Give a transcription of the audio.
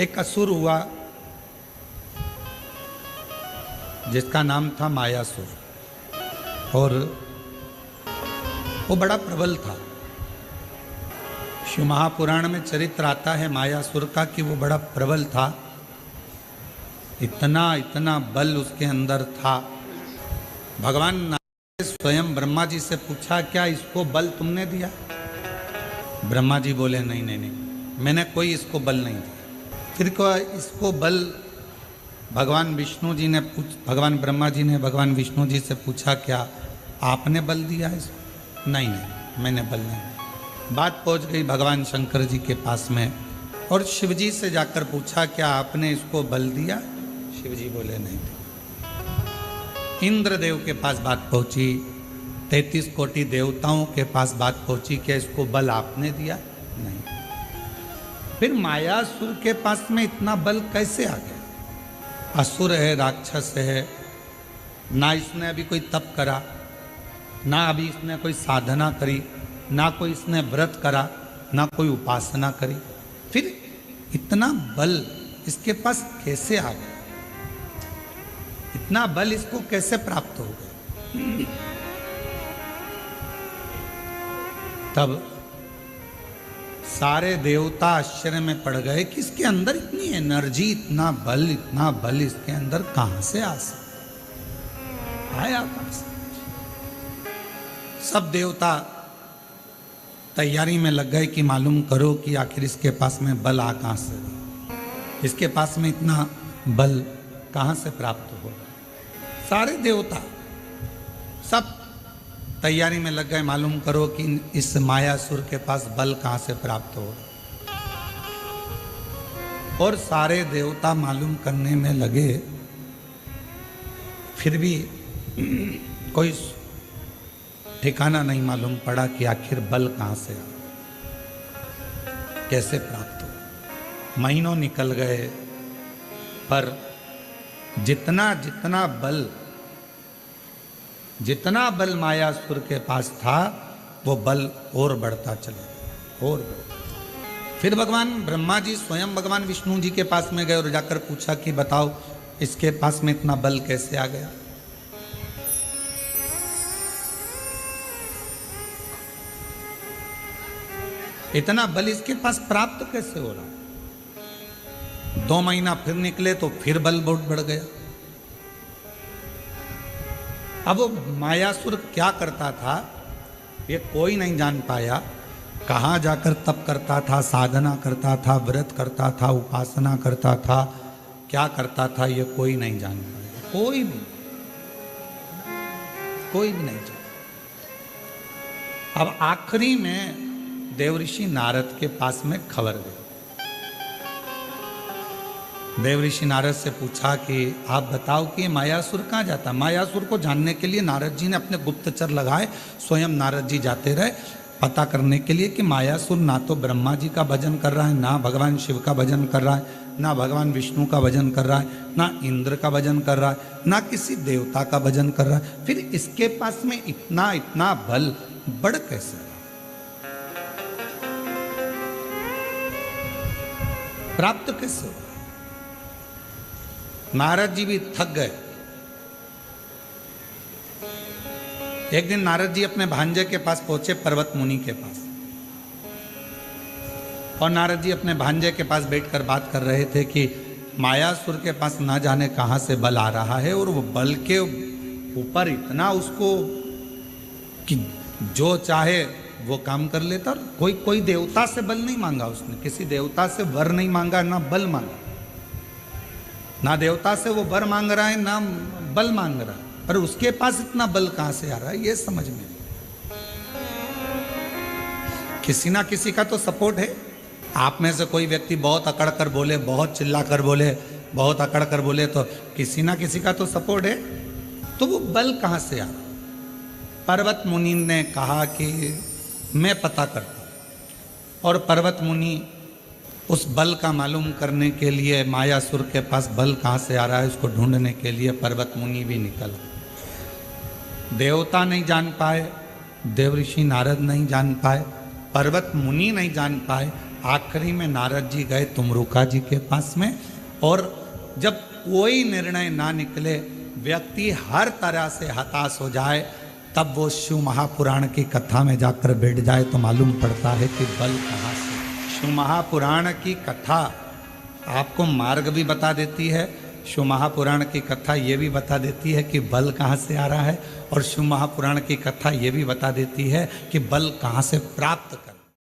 एक असुर हुआ जिसका नाम था मायासुर, और वो बड़ा प्रबल था। शिव महापुराण में चरित्र आता है मायासुर का कि वो बड़ा प्रबल था। इतना इतना बल उसके अंदर था। भगवान नारायण स्वयं ब्रह्मा जी से पूछा, क्या इसको बल तुमने दिया? ब्रह्मा जी बोले, नहीं नहीं नहीं, मैंने कोई इसको बल नहीं दिया। फिर क्या इसको बल? भगवान विष्णु जी ने भगवान ब्रह्मा जी ने भगवान विष्णु जी से पूछा, क्या आपने बल दिया इसको? नहीं नहीं, मैंने बल नहीं दिया। बात पहुंच गई भगवान शंकर जी के पास में, और शिव जी से जाकर पूछा, क्या आपने इसको बल दिया? शिव जी बोले, नहीं दिया। इंद्रदेव के पास बात पहुंची, 33 कोटि देवताओं के पास बात पहुंची, क्या इसको बल आपने दिया? नहीं। फिर मायासुर के पास में इतना बल कैसे आ गया? असुर है, राक्षस है, ना इसने अभी कोई तप करा, ना अभी इसने कोई साधना करी, ना कोई इसने व्रत करा, ना कोई उपासना करी, फिर इतना बल इसके पास कैसे आ गया? इतना बल इसको कैसे प्राप्त हो गया? तब सारे देवता आश्चर्य में पड़ गए कि इसके अंदर इतनी एनर्जी, इतना बल इसके अंदर कहां से आ सकता? आया कहां से? सब देवता तैयारी में लग गए कि मालूम करो कि आखिर इसके पास में बल आ कहां से, इसके पास में इतना बल कहां से प्राप्त होगा। सारे देवता सब तैयारी में लग गए, मालूम करो कि इस मायासुर के पास बल कहां से प्राप्त हो। और सारे देवता मालूम करने में लगे, फिर भी कोई ठिकाना नहीं मालूम पड़ा कि आखिर बल कहां से आ, कैसे प्राप्त हो। महीनों निकल गए, पर जितना बल मायासुर के पास था, वो बल और बढ़ता चला गया, और फिर भगवान ब्रह्मा जी स्वयं भगवान विष्णु जी के पास में गए और जाकर पूछा कि बताओ इसके पास में इतना बल कैसे आ गया? इतना बल इसके पास प्राप्त कैसे हो रहा? 2 महीना फिर निकले तो फिर बल बहुत बढ़ गया। अब वो मायासुर क्या करता था ये कोई नहीं जान पाया। कहाँ जाकर तप करता था, साधना करता था, व्रत करता था, उपासना करता था, क्या करता था ये कोई नहीं जान पाया। कोई भी नहीं जान। अब आखिरी में देवऋषि नारद के पास में खबर गई। देवऋषि नारद से पूछा कि आप बताओ कि मायासुर कहाँ जाता? मायासुर को जानने के लिए नारद जी ने अपने गुप्तचर लगाए, स्वयं नारद जी जाते रहे पता करने के लिए कि मायासुर ना तो ब्रह्मा जी का भजन कर रहा है, ना भगवान शिव का भजन कर रहा है, ना भगवान विष्णु का भजन कर रहा है, ना इंद्र का भजन कर रहा है, ना किसी देवता का भजन कर रहा है। फिर इसके पास में इतना इतना बल बढ़ कैसे, प्राप्त कैसे हो? नारद जी भी थक गए। एक दिन नारद जी अपने भांजे के पास पहुंचे, पर्वत मुनि के पास, और नारद जी अपने भांजे के पास बैठकर बात कर रहे थे कि मायासुर के पास ना जाने कहां से बल आ रहा है, और वो बल के ऊपर इतना उसको कि जो चाहे वो काम कर लेता। और कोई देवता से बल नहीं मांगा उसने, किसी देवता से वर नहीं मांगा, ना बल मांगा, ना देवता से वो वर मांग रहा है, ना बल मांग रहा है, पर उसके पास इतना बल कहां से आ रहा है ये समझ में नहीं। किसी ना किसी का तो सपोर्ट है। आप में से कोई व्यक्ति बहुत अकड़ कर बोले, बहुत चिल्ला कर बोले, बहुत अकड़ कर बोले, तो किसी ना किसी का तो सपोर्ट है। तो वो बल कहां से आ रहा? पर्वत मुनि ने कहा कि मैं पता करता हूं। और पर्वत मुनि उस बल का मालूम करने के लिए, मायासुर के पास बल कहाँ से आ रहा है उसको ढूंढने के लिए पर्वत मुनि भी निकल। देवता नहीं जान पाए, देवऋषि नारद नहीं जान पाए, पर्वत मुनि नहीं जान पाए, आखिरी में नारद जी गए तुमरुका जी के पास में, और जब कोई निर्णय ना निकले, व्यक्ति हर तरह से हताश हो जाए, तब वो शिव महापुराण की कथा में जाकर बैठ जाए तो मालूम पड़ता है कि बल कहाँ से। शिव महापुराण की कथा आपको मार्ग भी बता देती है, शिव महापुराण की कथा ये भी बता देती है कि बल कहाँ से आ रहा है, और शिव महापुराण की कथा ये भी बता देती है कि बल कहाँ से प्राप्त कर